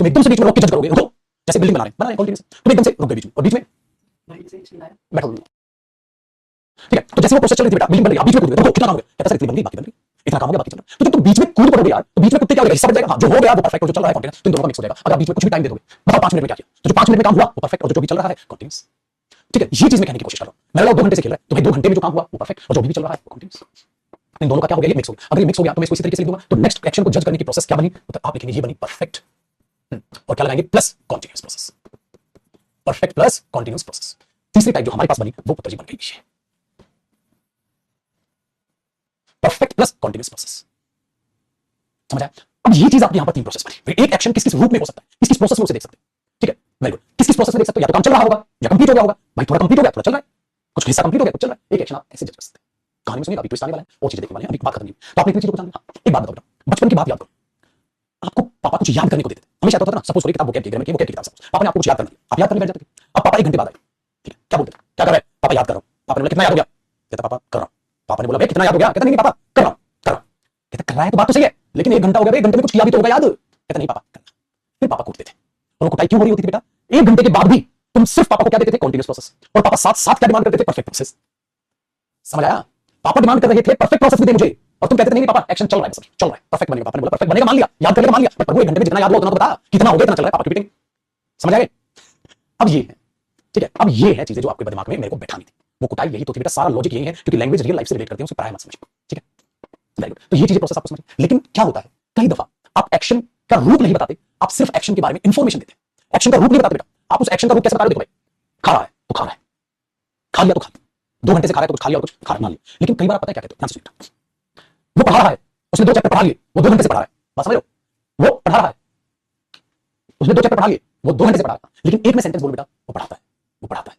तुम एकदम से बीच में रोक के जज करोगे, रुको, जैसे बिल्डिंग बना रहे कॉन्टिन्यूअस, तुम एकदम से रुक गए बीच में, और बीच में बैठो, ठीक है। तो जैसे वो प्रोसेस चल रही थी बेटा, बिल्डिंग बन रही, बीच में कूद गए, रुको, कितना काम हो गया? कहता सर इतनी बन गई, बाकी बन गई, इतना काम हो गया, बाकी चल रहा है। तो जब तुम बीच में कूद पड़ोगे यार, तो बीच में कुत्ते क्या हो जाएगा? हिस्सा बच जाएगा। हाँ, जो हो गया वो परफेक्ट, और जो चल रहा है कॉन्टिन्यूअस, तो इन दोनों का मिक्स हो जाएगा। अगर आप बीच में कुछ भी टाइम दे दोगे, बताओ 5 मिनट में क्या किया, तो जो 5 मिनट में काम हुआ वो परफेक्ट, और जो भी चल रहा है कॉन्टिन्यूअस, ठीक है। ये चीज मैं कहने की कोशिश कर रहा हूं। मैं लगा 2 घंटे से खेल रहा है, तो भाई 2 घंटे में जो काम हुआ वो परफेक्ट, और जो भी चल रहा है वो कॉन्टिन्यूअस। इन दोनों का क्या हो गया? ये मिक्स हो गया। अगर ये मिक्स हो गया तो मैं इसको इसी तरीके से लिख दूंगा, तो नेक्स्ट एक्शन को जज करने की प्रोसेस क्या बनी? तो आप लिखेंगे ये बनी परफेक्ट, और क्या लगाएंगे? Plus continuous process, perfect plus continuous process. तीसरी टाइप जो हमारे पास बनी वो पुत्र जी बन गई। Perfect plus continuous process. समझ आया? अब ये चीज आपकी यहां पर तीन प्रोसेस बनी। एक एक्शन किस किस रूप में हो सकता है, किस किस प्रोसेस में उसे देख सकते हैं। ठीक है, वेरी गुड। किस किस प्रोसेस में देख सकते हो, या तो काम चल रहा होगा या कंप्लीट हो गया होगा। भाई थोड़ा कंप्लीट हो गया, थोड़ा चल रहा है, कुछ हिस्सा कंप्लीट हो गया, कुछ चल रहा है। एक एक्शन आप ऐसे जज कर सकते हैं। कहानी में सुनिए, अभी ट्विस्ट आने वाला है और चीजें देखने वाले हैं, अभी बात खत्म नहीं। तो आपने इतनी चीजों को जान लिया। एक बात बताओ, बचपन की बात याद करो। आपको पापा कुछ याद करने को देते थे, हमेशा आता था ना। सपोज करिए किताब वो कैब की किताब, पापा ने आपको कुछ याद करना दिया, आप याद करने बैठ जाते थे। अब पापा 1 घंटे बाद आए, ठीक है, क्या बोलते थे, क्या कर रहे हैं? पापा याद कर रहा हूं। पापा ने बोला कितना याद हो गया? कहता पापा कर रहा हूं। पापा ने बोला कितना याद हो गया? कहता नहीं पापा कर रहा हूं, कर रहा हूं। कहता कर रहा है तो बात तो सही है, लेकिन 1 घंटा हो गया, 1 घंटे में कुछ किया भी तो होगा याद। कहता नहीं पापा करना। फिर पापा कूटते थे। और कुटाई क्यों हो रही होती थी बेटा? 1 घंटे के बाद भी तुम सिर्फ पापा को क्या देते थे? Continuous process. और पापा साथ साथ क्या डिमांड करते थे? Perfect process. समझ आया? पापा डिमांड कर रहे थे परफेक्ट प्रोसेस भी दे मुझे, और तुम कहते थे नहीं पापा एक्शन चल रहा है, चल रहा है, परफेक्ट बनेगा। पापा ने बोला परफेक्ट बनेगा, मान लिया, याद कर लेगा, मान लिया, पर प्रभु 1 घंटे में जितना याद हुआ उतना तो बता, कितना हो गया, इतना चल रहा है, पापा की मीटिंग। समझ आए? अब ये है, ठीक है, अब ये है चीजें जो आपके दिमाग में मेरे को बैठानी थी। वो कुटाई यही तो थी बेटा, सारा लॉजिक यही है, क्योंकि लैंग्वेज रियल लाइफ से रिलेट करते हैं, उसे पढ़ाया मत समझ। ठीक है, वेरी गुड। तो ये चीजें प्रोसेस आपको समझ। लेकिन क्या होता है, कई दफा आप एक्शन का रूप नहीं बताते, आप सिर्फ एक्शन के बारे में इंफॉर्मेशन देते हैं। एक्शन का रूप नहीं बताते बेटा, आप उस एक्शन का रूप कैसे बता रहे हो? देखो भाई, खा रहा है तो खा रहा है, खा लिया तो खा लिया, 2 घंटे से खा रहा है तो कुछ खा लिया और कुछ खा मान लिया। लेकिन कई बार पता है क्या कहते हो, ध्यान से सुनिए। वो पढ़ा रहा है, उसने 2 चैप्टर पढ़ा लिए, वो 2 घंटे से पढ़ा रहा है, बात समझ रहे हो? वो पढ़ा रहा है, उसने 2 चैप्टर पढ़ा लिए, वो 2 घंटे से पढ़ा रहा है, लेकिन एक में सेंटेंस बोल बेटा, वो पढ़ाता है, वो पढ़ाता है,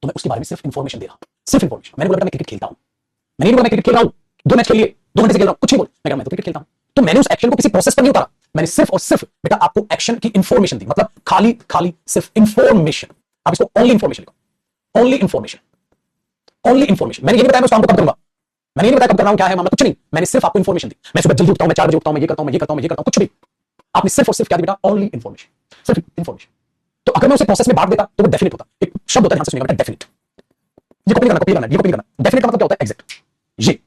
तो मैं उसके बारे में सिर्फ इंफॉर्मेशन दे रहा हूं, सिर्फ इंफॉर्मेशन। मैंने बोला बेटा मैं क्रिकेट खेलता हूं, मैंने नहीं बोला मैं क्रिकेट खेल रहा हूं, 2 मैच खेल लिए, 2 घंटे से खेल रहा हूं, कुछ नहीं बोल, मैं तो क्रिकेट खेलता हूं। तो मैंने उस एक्शन को किसी प्रोसेस पर नहीं उतारा, मैंने सिर्फ और सिर्फ बेटा आपको एक्शन की इंफॉर्मेशन दी, मतलब खाली खाली सिर्फ इंफॉर्मेशन। आप इसको ओनली इंफॉर्मेशन लिखो, ओनली इंफॉर्मेशन, ओनली इंफॉर्मेशन। मैंने ये नहीं बताया मैं उस काम को कब करूंगा, मैंने ये नहीं बताया कब कर रहा हूं, क्या है मामला, कुछ नहीं। मैंने सिर्फ आपको इंफॉर्मेशन दी। मैं सुबह जल्दी उठता हूं, मैं 4 बजे उठता हूं, मैं ये करता हूं, मैं ये करता हूं, मैं ये करता हूं, कुछ भी। आपने सिर्फ और सिर्फ क्या दिया बेटा? ओनली इंफॉर्मेशन, सिर्फ इंफॉर्मेशन। तो अगर मैं उसे प्रोसेस में बांट देता तो वो डेफिनेट होता। एक शब्द होता है, ध्यान से सुनिएगा बेटा, डेफिनेट। ये कॉपी करना, कॉपी करना, ये कॉपी करना। डेफिनेट का मतलब क्या होता है? एग्जैक्ट। ये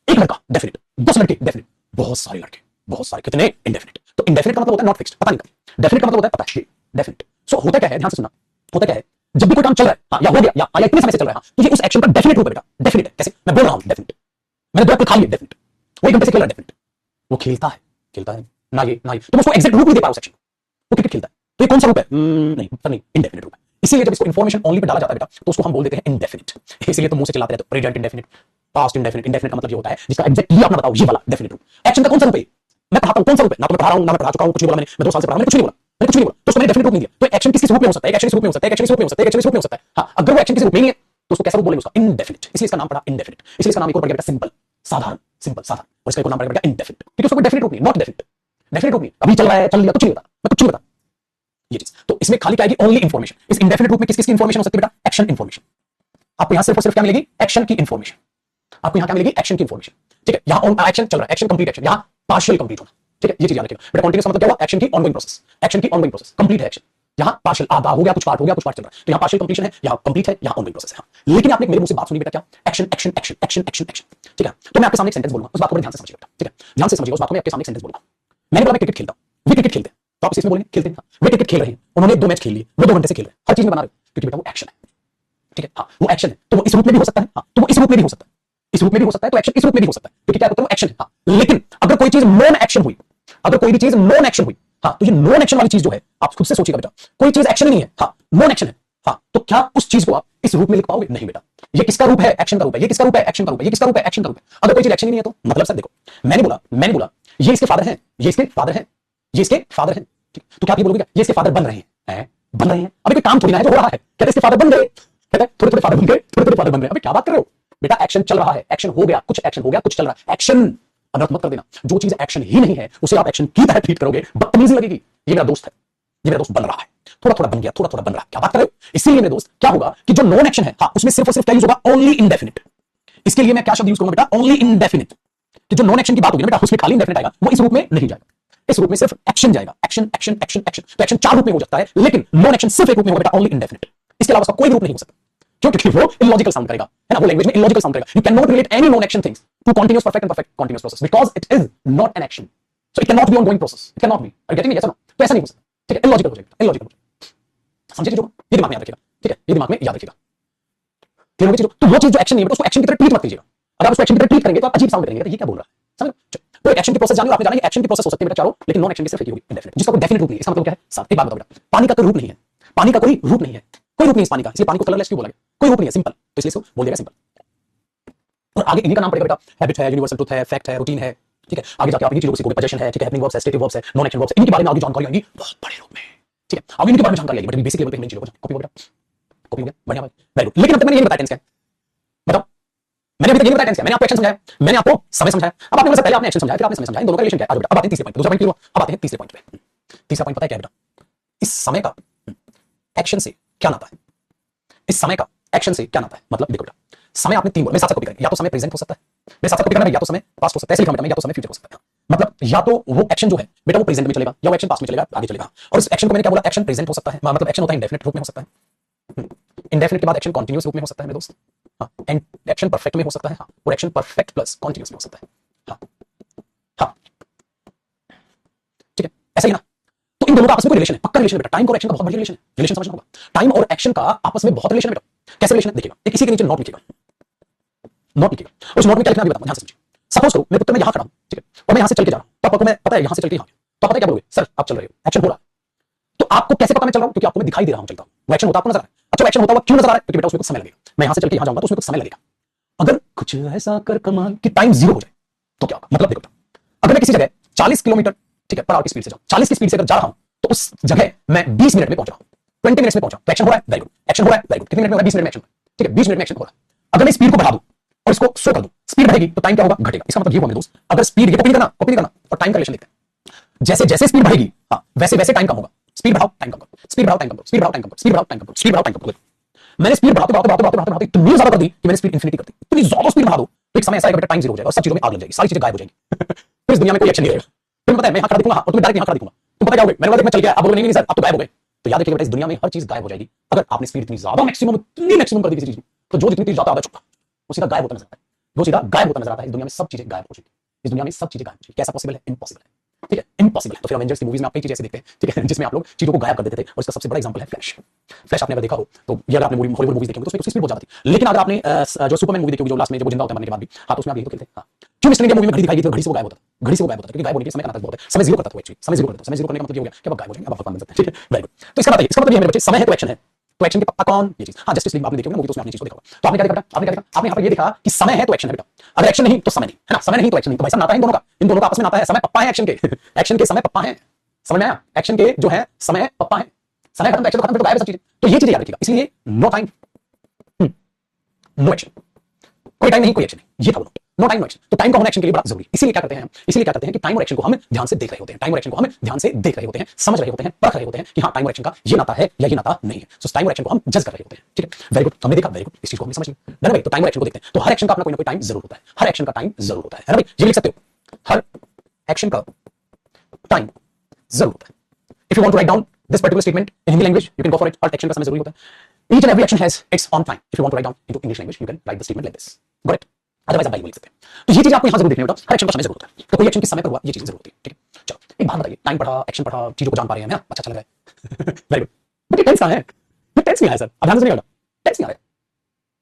एक लड़का डेफिनेट, 10 लड़के डेफिनेट, बहुत सारे लड़के, बहुत सारे, कितने? इंडेफिनेट। तो इंडेफिनेट का मतलब होता है नॉट फिक्स्ड, पता नहीं। डेफिनेट का मतलब होता है पता है, डेफिनेट। सो होता क्या है, ध्यान से सुनना, होता क्या है, जब भी कोई काम चल रहा है, हाँ, या हो गया, या इतने समय से चल रहा है, हाँ, तो ये उस एक्शन का डेफिनेट रूप है बेटा, डेफिनेट है। कैसे? मैं बोल रहा हूं डेफिनेट, मैंने 2 एप्पल खा लिए, डेफिनेट। वो 1 घंटे से खेल रहा है, डेफिनेट। वो खेलता है, खेलता है ना, ये ना ये, तो उसको एग्जैक्ट रूप नहीं दे पा रहा उस एक्शन को। वो क्रिकेट खेलता है, तो ये कौन सा रूप है? नहीं पता नहीं, इंडेफिनेट रूप है। इसीलिए जब इसको इंफॉर्मेशन ओनली पे डाला जाता है बेटा, तो उसको हम बोल देते हैं इंडेफिनिट। इसीलिए तो मुंह से चिल्लाते रहते हो present indefinite, past indefinite. Indefinite का मतलब ये होता है जिसका एग्जैक्टली अपना बताओ, ये वाला डेफिनेट रूप। एक्शन का कौन सा रूप है? मैं पढ़ाता हूं, कौन सा रूप है? ना तो मैं पढ़ा रहा हूं, ना मैं पढ़ा चुका हूं, कुछ नहीं बोला मैंने, मैं 2 साल से पढ़ा, मैंने कुछ नहीं बोला, मैंने कुछ नहीं बोला, तो उसको मैंने डेफिनेट रूप नहीं दिया। तो एक्शन किस रूप में हो सकता है? एक एक्शन इस रूप में हो सकता है, एक एक्शन इस रूप में हो सकता है, एक एक्शन इस रूप में हो सकता है। हां, अगर वो एक्शन किसी रूप में नहीं है तो उसको कैसा रूप बोलेंगे? उसका इंडेफिनिट। इसलिए इसका नाम पड़ा इंडेफिनिट। इसलिए इसका नाम एक और पड़ गया बेटा सिंपल, साधारण, सिंपल साधारण। और इसका एक और नाम पड़ गया इंडेफिनिट, क्योंकि उसका कोई डेफिनेट रूप नहीं, नॉट डेफिनेट, डेफिनेट रूप नहीं। अभी चल रहा है, चल लिया, कुछ नहीं होता, मैं कुछ नहीं बता ये चीज। तो इसमें खाली क्या आएगी? Only information. इस इंडेफिनिट रूप में किस किस की इंफॉर्मेशन हो सकती है बेटा? Action information. आपको यहां सिर्फ और सिर्फ क्या मिलेगी? एक्शन की इंफॉर्मेशन। आपको यहां क्या मिलेगी? एक्शन की इंफॉर्मेशन। ठीक है, यहां एक्शन चल रहा है, एक्शन कंप्लीट एक्शन, यहां पार्शियल कंप्लीट होना। ठीक है, ये चीज याद रखिएगा बेटा। कंटीन्यूअस का मतलब क्या हुआ? एक्शन की ऑनगोइंग प्रोसेस, एक्शन की ऑनगोइंग प्रोसेस, कंप्लीट है एक्शन। यहां पार्शियल आधा हो गया, कुछ पार्ट हो गया, कुछ पार्ट चल रहा है, तो यहां पार्शियल कंप्लीशन है, यहां कंप्लीट है, यहां ऑनगोइंग प्रोसेस है। लेकिन आपने मेरे मुंह से बात सुनी बेटा, क्या? Action action action action action action. ठीक है, तो मैं आपके सामने एक सेंटेंस बोलूंगा, उस बात को बड़े ध्यान से समझिएगा बेटा। ठीक है, ध्यान से समझिएगा उस बात को। मैं आपके सामने एक सेंटेंस बोलूंगा। मैंने बोला मैं क्रिकेट खेलता हूं, वे क्रिकेट खेलते हैं, तो आप इसमें बोलेंगे खेलते हैं। वे क्रिकेट खेल रहे हैं, उन्होंने 2 मैच खेल लिए, वो 2 घंटे से खेल रहे हैं, हर चीज में बना रहे हो, क्योंकि बेटा वो एक्शन है। ठीक है, हाँ, वो एक्शन है, तो वो इस रूप में भी हो सकता है, हाँ, तो वो इस रूप में भी हो सकता है, इस रूप में भी हो सकता है, तो एक्शन इस रूप में भी हो सकता है, क्योंकि क्या होता है? वो एक्शन है। हाँ, लेकिन अगर कोई चीज नॉन एक्शन हुई, अगर कोई भी चीज नॉन एक्शन हुई, हाँ, तो ये नॉन एक्शन वाली चीज जो है, आप खुद से सोचिएगा बेटा, कोई चीज एक्शन नहीं है, हाँ, नॉन एक्शन है, हाँ, तो क्या उस चीज को आप इस रूप में लिख पाओगे? नहीं बेटा। ये किसका रूप है? एक्शन का रूप है। ये किसका रूप है? एक्शन का रूप है। ये किसका रूप है? एक्शन का रूप है। अगर कोई चीज एक्शन ही नहीं है तो मतलब सर देखो, मैंने बोला ये इसके फादर हैं, ये इसके फादर हैं, ये इसके फादर हैं। ठीक, तो क्या आप ये बोलोगे? ये इसके फादर बन रहे हैं, बन रहे हैं। अभी कोई काम थोड़ी ना है जो हो रहा है। कहते इसके फादर बन गए, कहते थोड़े थोड़े फादर बन गए, थोड़े थोड़े फादर बन गए। अबे क्या बात कर रहे हो बेटा? एक्शन चल रहा है, एक्शन हो गया, कुछ एक्शन हो गया, कुछ चल रहा है, एक्शन। अनर्थ मत कर देना। जो चीज एक्शन ही नहीं है उसे आप एक्शन की तरह ट्रीट करोगे, बदतमीजी लगेगी। ये मेरा दोस्त है, ये मेरा दोस्त बन रहा है, थोड़ा थोड़ा बन गया, थोड़ा थोड़ा बन रहा है। क्या बात कर रहे हो? इसीलिए मेरे दोस्त क्या होगा कि जो नॉन एक्शन है, हाँ, उसमें सिर्फ और सिर्फ क्या यूज होगा? Only indefinite. इसके लिए मैं क्या शब्द यूज करूंगा बेटा? Only indefinite. कि जो नॉन एक्शन की बात होगी ना बेटा, उसमें खाली इंडेफिनिट आएगा, वो इस रूप में नहीं जाएगा, इस रूप में सिर्फ एक्शन जाएगा। Action action action action. तो एक्शन 4 रूप में हो सकता है, लेकिन नॉन एक्शन सिर्फ एक रूप में होगा बेटा, ओनली इंडेफिनिट। इसके अलावा उसका कोई रूप नहीं हो सकता। क्यों? क्योंकि वो इलॉजिकल साउंड करेगा, है ना, वो लैंग्वेज में इलॉजिकल साउंड करेगा। You can not relate any non action things to continuous perfect and perfect continuous process because it is not an action. So it can not be ongoing process, it can not be. Are getting me? Yes और no? तो ऐसा नहीं हो सकता। ठीक है, illogical हो जाएगा, इलॉजिकल हो जाएगा। समझे चीजों को? ये दिमाग में याद रखिएगा। ठीक है, ये दिमाग में याद रखिएगा। क्लियर हो गई चीजों? तो वो चीज जो एक्शन नहीं है तो उसको एक्शन की तरह ट्रीट मत कीजिएगा। अगर आप उसको एक्शन की तरह ट्रीट करेंगे तो आप अजीब साउंड करेंगे, ये क्या बोल रहा है? समझ? तो एक्शन की प्रोसेस जानिए, आपने जाना है एक्शन की प्रोसेस हो सकती है बेटा चारों, लेकिन नॉन एक्शन की सिर्फ एक ही होगी, इंडेफिनिट, जिसका कोई डेफिनेट रूप नहीं है। इसका मतलब क्या है? साथ एक बात बताओ बेटा, पानी का कोई रूप नहीं है, पानी का कोई रूप नहीं है, कोई रूप नहीं है इस पानी का, इसलिए पानी को कलरलेस क्यों बोला गया? कोई रूप नहीं है, सिंपल, तो इसलिए इसको बोल दिया गया सिंपल। और आगे इन्हीं का नाम पड़ेगा बेटा, हैबिट है, यूनिवर्सल ट्रुथ है, फैक्ट है, रूटीन है, ठीक है। आगे जाके आप इन्हीं चीजों को सीखोगे, पोजेशन है, ठीक है, हैपनिंग वर्ब्स है, स्टेटिव वर्ब्स है, नॉन एक्शन वर्ब्स है, इनके बारे में आगे जानकारी आएगी बहुत बड़े रूप में, ठीक है। आगे इनके बारे में जानकारी आएगी, बट बेसिक लेवल पे हम इन चीजों को कॉपी हो बेटा, कॉपी हो गया, बढ़िया भाई, वेरी गुड। लेकिन अब तक मैंने ये नहीं बताया टेंस क्या है, बताओ, मैंने अभी तक ये नहीं बताया टेंस क्या, मैंने आपको एक्शन समझाया, मैंने आपको समय समझाया, अब आपने मुझे पहले आपने एक्शन समझाया, फिर आपने समय समझाया, इन दोनों का रिलेशन क्या है। अब आते हैं तीसरे पॉइंट पे, दूसरा पॉइंट क्लियर हुआ, अब आते हैं तीसरे पॉइंट पे। तीसरा पॉइंट पता है क्या है बेटा, इस समय का एक्शन से क्या नाता है, इस समय का एक्शन से क्या नाता है। मतलब देखो बेटा, समय आपने तीन, मेरे साथ कॉपी करेंगे, या तो समय प्रेजेंट हो सकता है, मेरे साथ कॉपी करना है, या तो समय पास्ट हो सकता है, ऐसे लिखा बेटा, या तो समय फ्यूचर हो सकता है। मतलब या तो वो एक्शन जो है बेटा वो प्रेजेंट में चलेगा, या वो एक्शन पास्ट में चलेगा, आगे चलेगा। और इस एक्शन को मैंने क्या बोला, एक्शन प्रेजेंट हो सकता है, मतलब एक्शन होता है इंडेफिनिट रूप में हो सकता है, इंडेफिनिट के बाद एक्शन कॉन्टिन्यूस रूप में हो सकता है मेरे दोस्त, हाँ, एंड एक्शन परफेक्ट में हो सकता है, हाँ, और एक्शन परफेक्ट प्लस कॉन्टिन्यूस में हो सकता है, हाँ हाँ, ठीक है, ऐसा ही ना। तो इन दोनों का आपस में कोई रिलेशन है, पक्का रिलेशन है बेटा, टाइम और एक्शन का बहुत बढ़िया रिलेशन है, रिलेशन समझना होगा। टाइम और एक्शन का आपस में बहुत रिलेशन है बेटा, कैसे रिलेशन है देखिएगा, एक इसी के नीचे नोट लिखिएगा, नोट लिखिएगा, उस नोट में क्या लिखना है बताऊं, ध्यान से समझिए। सपोज करो मेरे पुत्र, मैं यहां खड़ा हूं, ठीक है, और मैं यहां से चल के जा रहा हूं, तो आपको मैं पता है यहां से चल के यहां, तो आप पता है क्या बोलोगे, सर आप चल रहे हो, एक्शन हो रहा है, तो आपको कैसे पता मैं चल रहा हूं, क्योंकि आपको मैं दिखाई दे रहा हूं चलता हूं, वो एक्शन होता आपको नजर आ रहा है। अच्छा, एक्शन होता हुआ क्यों नजर आ रहा है, क्योंकि बेटा उसमें कुछ समय लगेगा, मैं यहां से चल के यहां जाऊंगा तो उसमें कुछ समय लगेगा। अगर कुछ ऐसा कर कमाल कि टाइम जीरो हो जाए तो क्या होगा, मतलब देखो, अगर मैं किसी जगह 40 किलोमीटर, ठीक है, पर आवर की स्पीड से जाऊं, 40 की स्पीड से अगर जा रहा हूं, तो उस जगह मैं 20 मिनट में पहुंच रहा हूं, 20 मिनट्स में पहुंचा, तो एक्शन हो रहा है, वेरी गुड, एक्शन हो रहा है, वेरी गुड, कितने मिनट में हो रहा है, 20 मिनट में एक्शन, ठीक है, 20 मिनट में एक्शन हो रहा है। अगर मैं स्पीड को बढ़ा दूं और इसको स्लो कर दूं, स्पीड बढ़ेगी तो टाइम क्या होगा, घटेगा। इसका मतलब ये हुआ मेरे दोस्त, अगर स्पीड, ये कॉपी नहीं करना और टाइम का रिलेशन देखते हैं, जैसे जैसे स्पीड बढ़ेगी, हाँ, वैसे वैसे टाइम कम होगा, स्पीड बढ़ाओ टाइम कम करो, स्पीड बढ़ाओ टाइम कम करो, स्पीड बढ़ाओ टाइम कम करो, स्पीड बढ़ाओ टाइम कम करो, स्पीड बढ़ाओ टाइम कम करो। मैंने स्पीड बढ़ाते बढ़ाते बढ़ाते बढ़ाते बढ़ाते इतनी ज्यादा कर दी कि मैंने स्पीड इंफिनिटी कर दी, इतनी ज्यादा स्पीड बढ़ा दो तो एक समय ऐसा आएगा बेटा, टाइम जीरो हो जाएगा और सब चीजों में आग लग जाएगी, सारी चीजें गायब हो जाएंगी फिर इस दुनिया में कोई एक्शन नहीं रहेगा। फिर पता है मैं यहाँ खड़ा दिखूंगा और तुम्हें डायरेक्ट यहाँ खड़ा दिखूंगा, तुम पता क्या होगे, मैंने बोला मैं चल गया, अब बोलोगे नहीं सर आप तो गायब हो गए। तो याद रखिएगा बेटा, इस दुनिया में हर चीज गायब हो जाएगी अगर आपने स्पीड इतनी ज्यादा मैक्सिमम, इतनी मैक्सिमम कर दी किसी चीज में, तो जो जितनी तेज जाता है चुका वो सीधा गायब होता नजर आता है, वो सीधा गायब होता नजर आता है। इस दुनिया में सब चीजें गायब हो जाएगी, इस दुनिया में सब चीजें गायब हो जाएगी। कैसा पॉसिबल है, इम्पॉसिबल है, ठीक है, इम्पॉसिबल है। तो फिर एवेंजर्स की मूवीज में आप कई चीजें ऐसे देखते हैं, ठीक है, जिसमें आप लोग चीजों को गायब कर देते थे, और इसका सबसे बड़ा एग्जांपल है फ्लैश। फ्लैश आपने अगर देखा हो तो ये, अगर आपने हॉलीवुड मूवीज देखी हो तो उसमें उसकी स्पीड बहुत ज्यादा थी, लेकिन अगर आपने जो सुपरमैन मूवी देखी होगी, जो लास्ट में जब वो जिंदा होता है मरने के बाद भी, हाँ, तो उसमें आप यही तो खेलते हैं, हाँ, क्यों मिस्टर इंडिया मूवी में घड़ी दिखाई दी थी, घड़ी से वो गायब होता था, घड़ी से वो गायब होता था, क्योंकि गायब होने के समय का नाटक बहुत है, समय जीरो करता था वो, एक्चुअली समय जीरो करता था, समय जीरो करने का मतलब ये हो गया कि अब गायब हो जाएंगे, अब आप भगवान बन सकते हैं, ठीक है, वेरी गुड। तो इसका मतलब ये है मेरे बच्चे, समय है तो एक्शन है, तो एक्शन के पप्पा कौन, ये चीज, हाँ, जस्टिस लीग आपने देखी होगी मूवी, तो उसमें आपने चीज को देखा होगा। तो आपने क्या देखा, आपने क्या देखा, आपने यहाँ पर ये देखा कि समय है तो एक्शन है बेटा, अगर एक्शन नहीं तो समय नहीं है ना, समय नहीं तो एक्शन नहीं, तो भाई साहब नाता है इन दोनों का, इन दोनों का आपस में नाता है, समय पप्पा है एक्शन के एक्शन के समय पप्पा है, समझ में आया, एक्शन के जो है समय पप्पा है, समय खत्म तो एक्शन तो खत्म, फिर तो गायब है सब चीजें। तो ये चीजें याद रखिएगा, इसलिए नो टाइम नो एक्शन, कोई टाइम नहीं कोई एक्शन नहीं, ये था वो नो टाइम नो एक्शन। तो टाइम का होना एक्शन के लिए बड़ा जरूरी, इसीलिए क्या करते हैं हम, इसीलिए क्या करते हैं कि टाइम और एक्शन को हम ध्यान से देख रहे होते हैं, टाइम और एक्शन को हम ध्यान से देख रहे होते हैं, समझ रहे होते हैं, परख रहे होते हैं कि हाँ टाइम और एक्शन का ये नाता है या ये नाता नहीं है। सो टाइम और एक्शन को हम जज कर रहे होते हैं, ठीक है, वेरी गुड, हमने देखा, वेरी गुड, इस चीज को हमने समझ लिया ना भाई। तो टाइम और एक्शन को देखते हैं, तो हर एक्शन का अपना कोई ना कोई टाइम जरूर होता है, हर एक्शन का टाइम जरूर होता है ना भाई, ये लिख सकते हो, हर एक्शन का टाइम जरूर होता है। If you want to write down this particular statement in Hindi language, you can go for it. Her action का समय जरूरी होता है, each and every action has its own time. If you want to write down into English language, you can write the statement like this. Got it? Otherwise आप Bible लिख सकते हैं। तो ये चीज आपको यहां जरूर देखनी होगा, हर एक्शन का समय जरूर होता है, तो कोई एक्शन किस समय पर हुआ ये चीज जरूर होती है, ठीक है। चलो एक बात बताइए, टाइम पढ़ा, एक्शन पढ़ा, चीजों को जान पा रहे हैं ना, अच्छा लग रहा है वेरी गुड, बट ये टेंस कहां है, ये टेंस नहीं आया सर, अब ध्यान से सुनिएगा, टेंस नहीं आ रहा,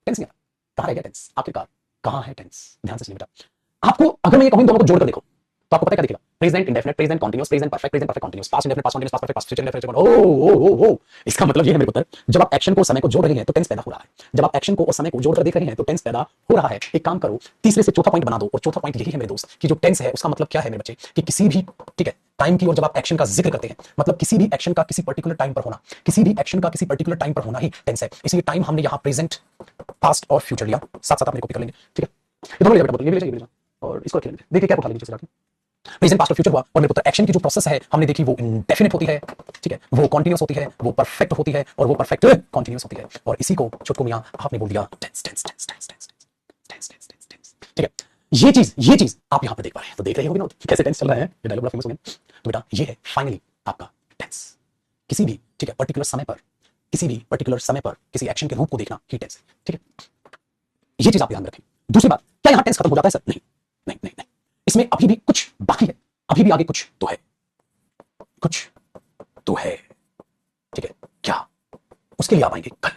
टेंस नहीं आ रहा, कहां रह गया टेंस आखिरकार, कहां है टेंस, ध्यान से सुनिए बेटा। आपको अगर मैं ये कहूं दोनों को जोड़कर देखो तो आपको पता है क्या दिखेगा, present indefinite, present continuous, present perfect continuous, past indefinite, past continuous, past perfect, past future indefinite. ओ इसका मतलब ये है मेरे पुत्र, जब आप एक्शन को समय को जोड़ रहे हैं तो टेंस पैदा हो रहा है, जब आप एक्शन को और समय को जोड़कर देख रहे हैं तो टेंस पैदा हो रहा है। एक काम करो, तीसरे से चौथा पॉइंट बना दो, और चौथा पॉइंट यही है मेरे दोस्त कि जो टेंस है उसका मतलब क्या है मेरे बच्चे, कि किसी भी, ठीक है, टाइम की, और जब आप एक्शन का जिक्र करते हैं मतलब किसी भी एक्शन का किसी पर्टिकुलर टाइम पर होना, किसी भी एक्शन का किसी पर्टिकुलर टाइम पर होना ही टेंस है। इसलिए टाइम हमने यहाँ प्रेजेंट, पास्ट और फ्यूचर लिया, साथ साथ अपने कॉपी कर लेंगे, ठीक है, ये दोनों ले बेटा, ये ले और इसको रख लेंगे, देखिए क्या उठा लीजिए, प्रेजेंट पास्ट और फ्यूचर हुआ, और मेरे पुत्र एक्शन की जो प्रोसेस है हमने देखी वो इंडेफिनिट होती है, ठीक है, वो कॉन्टिन्यूअस होती है, वो परफेक्ट होती है, और वो परफेक्ट कॉन्टिन्यूअस होती है, और इसी को छोटको मियां आपने बोल दिया tense tense tense tense tense tense tense tense, ठीक है। ये चीज आप यहां पर देख पा रहे हैं, तो देख रहे होगे ना कैसे टेंस चल रहा है, ये डायलॉग बड़ा फेमस हो गया। तो बेटा ये है फाइनली आपका टेंस, किसी भी, ठीक है, पर्टिकुलर समय पर, किसी भी पर्टिकुलर समय पर किसी एक्शन के रूप को देखना ही टेंस है, ठीक है, ये चीज आप ध्यान रखें। दूसरी बात, क्या यहां टेंस खत्म हो जाता है सर, नहीं नहीं नहीं नहीं, इसमें अभी भी कुछ बाकी है, अभी भी आगे कुछ तो है, कुछ तो है, ठीक है, क्या, उसके लिए आप आएंगे कल,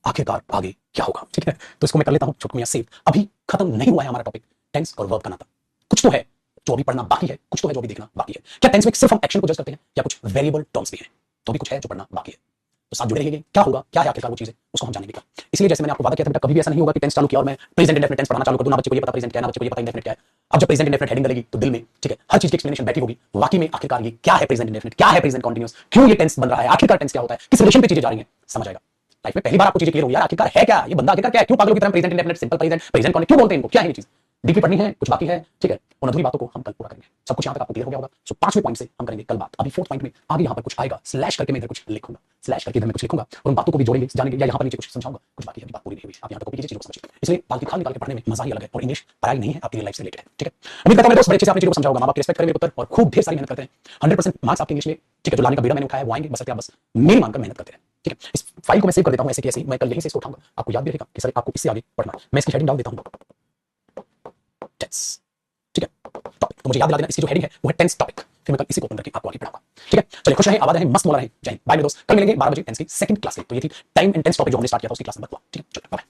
आखिरकार आगे क्या होगा, ठीक है। तो इसको मैं कर लेता हूं छोटू मियां सेव, अभी खत्म नहीं हुआ है हमारा टॉपिक टेंस और वर्ब का नाता, कुछ तो है जो अभी पढ़ना बाकी है, कुछ तो है जो अभी देखना बाकी है। क्या टेंस में सिर्फ हम एक्शन को जज करते हैं या कुछ वेरिएबल टर्म्स भी हैं, तो भी कुछ है जो पढ़ना बाकी है। तो साथ जुड़े रहिए। क्या होगा, क्या है आखिरकार वो चीजें, उसको हम जानेंगे। इसलिए जैसे मैंने आपको वादा किया था बेटा, कभी भी ऐसा नहीं होगा कि टेंस चालू किया और मैं प्रेजेंट इंडेफिनिट टेंस पढ़ाना चालू कर दूं, ना बच्चे को ये पता प्रेजेंट क्या है, ना बच्चे को ये पता इंडेफिनिट क्या है। अब जब प्रेजेंट इंडेफिनिट हेडिंग लगेगी तो दिल में, ठीक है, हर चीज की एक्सप्लेनेशन बैठी होगी, वाकई में आखिरकार ये क्या है प्रेजेंट इंडेफिनिट, क्या है प्रेजेंट कंटीन्यूअस, क्यों ये टेंस बन रहा है, आखिरकार टेंस क्या होता है, किस रिलेशन पे चीजें जा रही हैं, समझ आएगा। लाइफ में पहली बार आपको चीजें क्लियर होगी यार, आखिरकार है क्या ये बंदा, आखिरकार क्या है, क्यों पागलों की तरह present indefinite, simple present, present continuous क्यों बोलते हैं इनको, क्या है ये चीज, डीपली पढ़नी है, कुछ बाकी है, ठीक है। उन अधूरी बातों को हम कल पूरा करेंगे। सब कुछ यहां तक आपको क्लियर हो गया होगा। सो 5वें पॉइंट से हम करेंगे कल बात। अभी 4th पॉइंट में आगे यहां पर कुछ आएगा, स्लैश करके मैं इधर कुछ लिखूंगा, स्लैश करके इधर मैं कुछ लिखूंगा और उन बातों को भी जोड़ेंगे, जानेंगे, या यहां पर नीचे कुछ समझाऊंगा, कुछ बाकी है, अभी बात पूरी नहीं हुई, आप यहां तक कॉपी कीजिए, चीजों को समझिए। इसलिए पाल की खाल निकाल के पढ़ने में मजा ही अलग है और इंग्लिश पढ़ाई नहीं है, आपकी लाइफ से रिलेटेड है, ठीक है। उम्मीद करता हूं मेरे दोस्त बड़े अच्छे से आपने चीजों को समझाओगे, मां बाप की रिस्पेक्ट करें मेरे पुत्र और खूब ढेर सारी मेहनत करते हैं। 100% मार्क्स आपके इंग्लिश में, ठीक है, जो लाने का बीड़ा मैंने उठाया वो आएंगे, बस आप बस मेरी मानकर मेहनत करते हैं, ठीक है। इस फाइल को मैं सेव कर देता हूं ऐसे कि ऐसे ही, मैं कल यहीं से इसको उठाऊंगा, आपको याद भी रहेगा कि सर आपको इससे आगे पढ़ना। मैं इसकी हेडिंग डाल देता हूं टेंस, ठीक है, टॉपिक, तो मुझे याद दिला देना इसकी जो हेडिंग है वो है टेंस टॉपिक, फिर मैं कल इसी को ओपन करके आपको आगे पढ़ाऊंगा, ठीक है। चलिए खुश रहें, आबाद रहें, मस्त मौला रहें, जय हिंद, बाय मेरे दोस्त। कल मिलेंगे 12 बजे टेंस की सेकंड क्लास के। तो ये थी टाइम एंड टेंस टॉपिक जो हमने स्टार्ट किया था उसकी क्लास नंबर 2, ठीक है, चलो बाय।